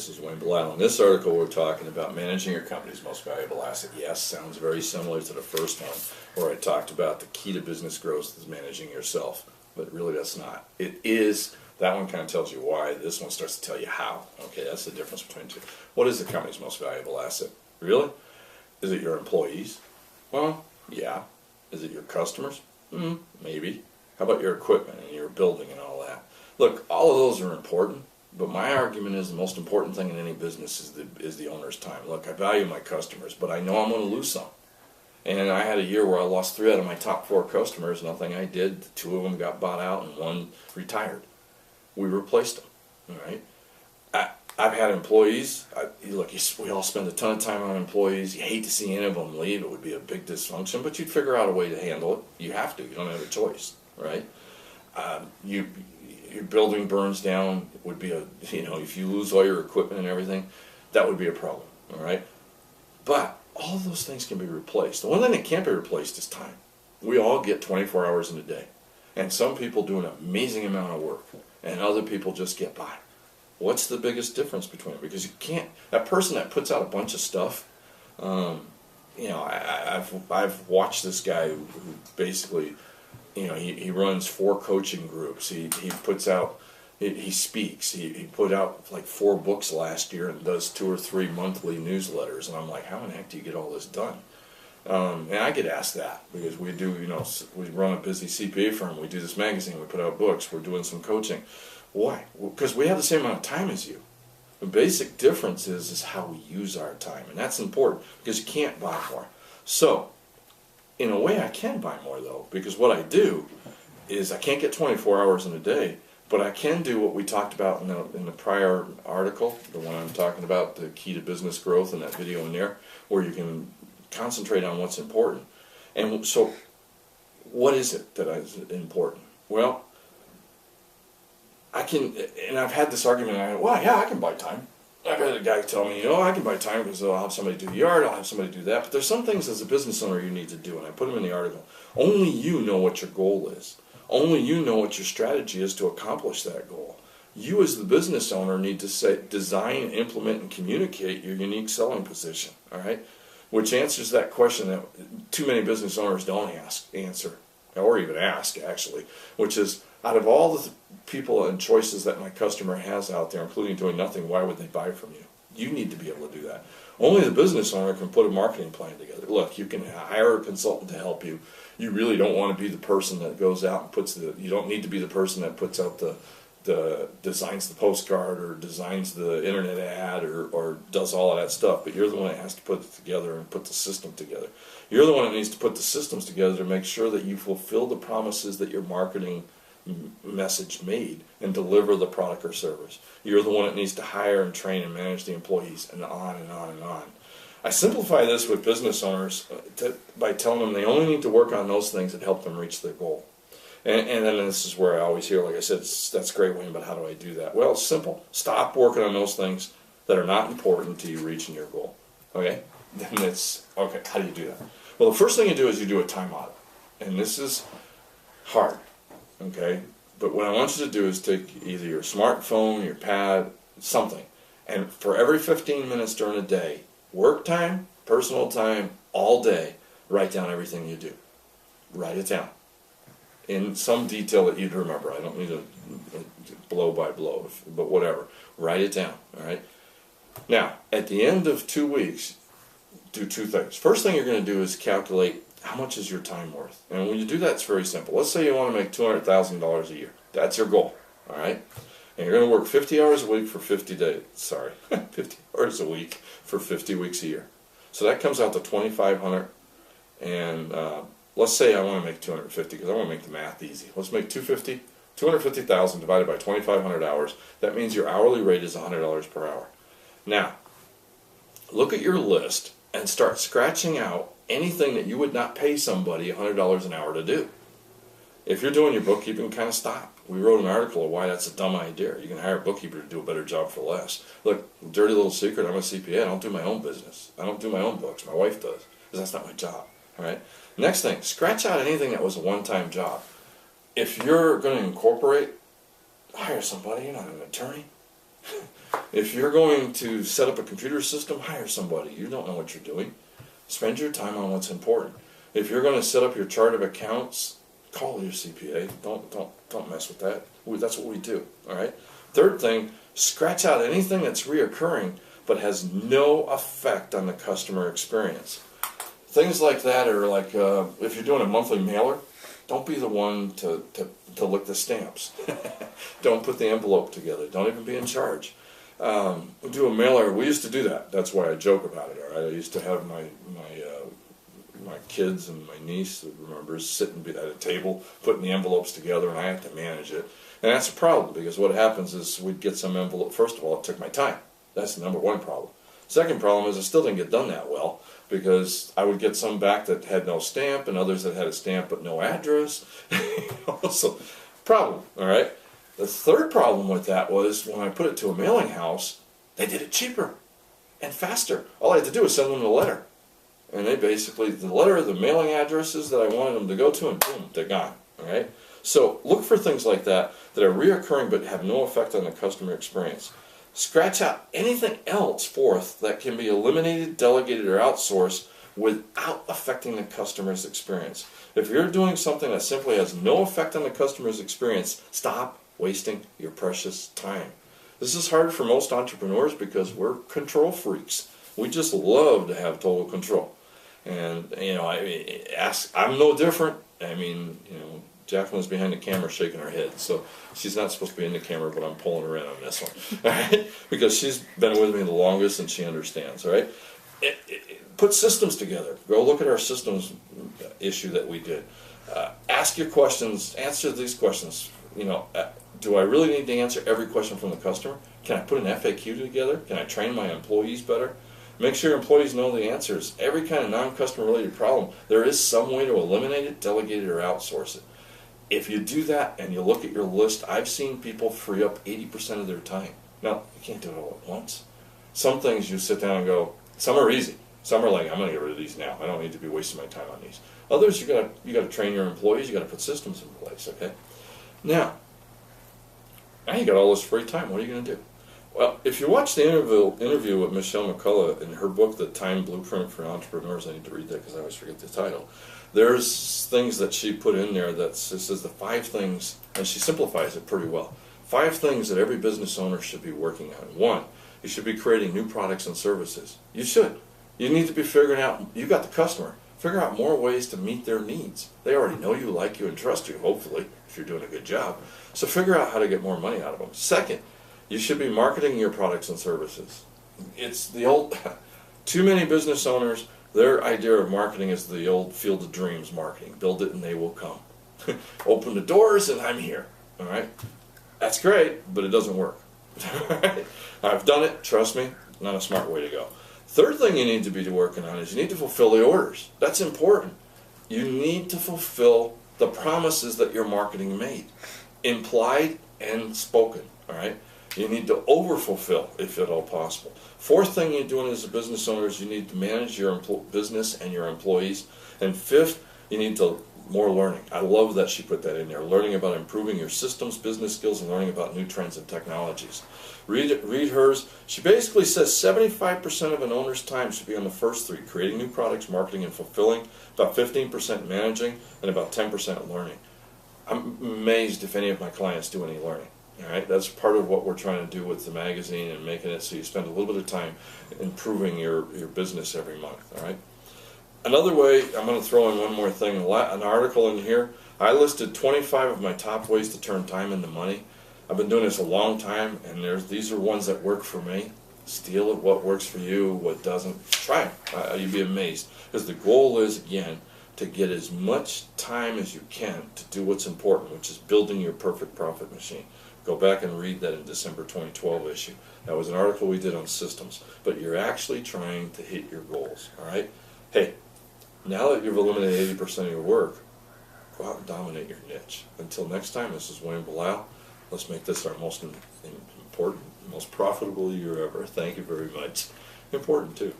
This is Wayne Blattle. In this article, we're talking about managing your company's most valuable asset. Yes, sounds very similar to the first one, where I talked about the key to business growth is managing yourself. But really, that's not. It is. That one kind of tells you why. This one starts to tell you how. Okay, that's the difference between the two. What is the company's most valuable asset? Really? Is it your employees? Well, yeah. Is it your customers? Maybe. How about your equipment and your building and all that? Look, all of those are important. But my argument is the most important thing in any business is the owner's time. Look, I value my customers, but I know I'm going to lose some. And I had a year where I lost 3 out of my top 4 customers. Nothing I did. 2 of them got bought out and 1 retired. We replaced them. All right. I've had employees. Look, we all spend a ton of time on employees. You hate to see any of them leave. It would be a big dysfunction, but you'd figure out a way to handle it. You have to. You don't have a choice, right? Your building burns down, would be if you lose all your equipment and everything, that would be a problem, all right? But all those things can be replaced. The one thing that can't be replaced is time. We all get 24 hours in a day, and some people do an amazing amount of work, and other people just get by. What's the biggest difference between it? Because you can't, that person that puts out a bunch of stuff, I've watched this guy who basically, he runs 4 coaching groups. He puts out, he speaks. He put out like 4 books last year and does 2 or 3 monthly newsletters. And I'm like, how in the heck do you get all this done? And I get asked that because we do, we run a busy CPA firm. We do this magazine. We put out books. We're doing some coaching. Why? Because we have the same amount of time as you. The basic difference is how we use our time. And that's important because you can't buy more. So, in a way I can buy more though, because what I do is I can't get 24 hours in a day, but I can do what we talked about in the prior article, the one I'm talking about, the key to business growth, and that video in there, where you can concentrate on what's important. And so, what is it that is important? Well, I can, and I've had this argument, I can buy time. I've had a guy tell me, I can buy time because I'll have somebody do the yard, I'll have somebody do that. But there's some things as a business owner you need to do, and I put them in the article. Only you know what your goal is. Only you know what your strategy is to accomplish that goal. You as the business owner need to design, implement, and communicate your unique selling position, all right? Which answers that question that too many business owners don't answer, or even ask, actually, which is, out of all the people and choices that my customer has out there, including doing nothing, why would they buy from you? You need to be able to do that. Only the business owner can put a marketing plan together. Look, you can hire a consultant to help you. You really don't want to be the person that goes out and puts you don't need to be the person that puts out designs the postcard or designs the internet ad or does all of that stuff, but you're the one that has to put it together and put the system together. You're the one that needs to put the systems together to make sure that you fulfill the promises that your marketing message made and deliver the product or service. You're the one that needs to hire and train and manage the employees, and on and on and on. I simplify this with business owners by telling them they only need to work on those things that help them reach their goal. And then this is where I always hear, like I said, that's great, Wayne, but how do I do that? Well, it's simple. Stop working on those things that are not important to you reaching your goal. Okay? Then it's, okay, how do you do that? Well, the first thing you do is you do a time audit. And this is hard. Okay, but what I want you to do is take either your smartphone, your pad, something, and for every 15 minutes during the day, work time, personal time, all day, write down everything you do. Write it down in some detail that you'd remember. I don't need to blow by blow, but whatever. Write it down, all right? Now, at the end of 2 weeks, do 2 things. First thing you're going to do is calculate how much is your time worth? And when you do that, it's very simple. Let's say you want to make $200,000 a year. That's your goal, all right? And you're going to work 50 hours a week for 50 days. 50 hours a week for 50 weeks a year. So that comes out to $2,500. And let's say I want to make 250 because I want to make the math easy. Let's make 250,000 divided by 2,500 hours. That means your hourly rate is $100 per hour. Now, look at your list and start scratching out anything that you would not pay somebody $100 an hour to do. If you're doing your bookkeeping, kind of stop. We wrote an article of why that's a dumb idea. You can hire a bookkeeper to do a better job for less. Look, dirty little secret, I'm a CPA. I don't do my own business. I don't do my own books. My wife does, because that's not my job. All right? Next thing, scratch out anything that was a one-time job. If you're going to incorporate, hire somebody. You're not an attorney. If you're going to set up a computer system, hire somebody. You don't know what you're doing. Spend your time on what's important. If you're going to set up your chart of accounts, call your CPA. Don't mess with that. That's what we do. All right. Third thing, scratch out anything that's reoccurring but has no effect on the customer experience. Things like that are like if you're doing a monthly mailer, don't be the one to lick the stamps. Don't put the envelope together. Don't even be in charge. We do a mailer. We used to do that. That's why I joke about it. All right. I used to have my kids and my niece that remembers sitting at a table putting the envelopes together, and I have to manage it. And that's a problem because what happens is we'd get some envelope. First of all, it took my time. That's the number one problem. Second problem is it still didn't get done that well because I would get some back that had no stamp and others that had a stamp but no address. So, problem, all right? The third problem with that was when I put it to a mailing house, they did it cheaper and faster. All I had to do was send them a letter. And they basically, the letter, the mailing addresses that I wanted them to go to, and boom, they're gone. All right? So look for things like that that are reoccurring but have no effect on the customer experience. Scratch out anything else forth that can be eliminated, delegated, or outsourced without affecting the customer's experience. If you're doing something that simply has no effect on the customer's experience, stop wasting your precious time. This is hard for most entrepreneurs because we're control freaks. We just love to have total control. And, you know, I'm no different. I mean, you know, Jacqueline's behind the camera shaking her head, so she's not supposed to be in the camera, but I'm pulling her in on this one, all right? Because she's been with me the longest and she understands, all right? Put systems together. Go look at our systems issue that we did. Ask your questions, answer these questions. You know, do I really need to answer every question from the customer? Can I put an FAQ together? Can I train my employees better? Make sure your employees know the answers. Every kind of non-customer related problem, there is some way to eliminate it, delegate it, or outsource it. If you do that and you look at your list, I've seen people free up 80% of their time. Now, you can't do it all at once. Some things you sit down and go, some are easy. Some are like, I'm going to get rid of these now. I don't need to be wasting my time on these. Others, you got to train your employees. You got to put systems in place. Okay. Now you got all this free time. What are you going to do? Well, if you watch the interview with Michelle McCullough in her book, The Time Blueprint for Entrepreneurs, I need to read that because I always forget the title. There's things that she put in there that says the 5 things, and she simplifies it pretty well. 5 things that every business owner should be working on. 1, you should be creating new products and services. You should. You need to be figuring out, you got the customer, figure out more ways to meet their needs. They already know you, like you, and trust you, hopefully, if you're doing a good job. So figure out how to get more money out of them. 2nd, you should be marketing your products and services. It's the old, too many business owners, their idea of marketing is the old Field of Dreams marketing. Build it and they will come. Open the doors and I'm here. All right? That's great, but it doesn't work. All right? I've done it, trust me, not a smart way to go. 3rd thing you need to be working on is you need to fulfill the orders. That's important. You need to fulfill the promises that your marketing made, implied and spoken. All right? You need to overfulfill if at all possible. 4th thing you're doing as a business owner is you need to manage your business and your employees. And 5th, you need to more learning. I love that she put that in there. Learning about improving your systems, business skills, and learning about new trends and technologies. Read hers. She basically says 75% of an owner's time should be on the first 3, creating new products, marketing, and fulfilling, about 15% managing, and about 10% learning. I'm amazed if any of my clients do any learning. All right, that's part of what we're trying to do with the magazine and making it so you spend a little bit of time improving your business every month. All right. Another way, I'm going to throw in one more thing. An article in here. I listed 25 of my top ways to turn time into money. I've been doing this a long time, and these are ones that work for me. Steal it, what works for you, what doesn't. Try it. You'd be amazed. Because the goal is, again, to get as much time as you can to do what's important, which is building your perfect profit machine. Go back and read that in December 2012 issue. That was an article we did on systems. But you're actually trying to hit your goals, all right? Hey, now that you've eliminated 80% of your work, go out and dominate your niche. Until next time, this is Wayne Bilal. Let's make this our most important, most profitable year ever. Thank you very much. Important, too.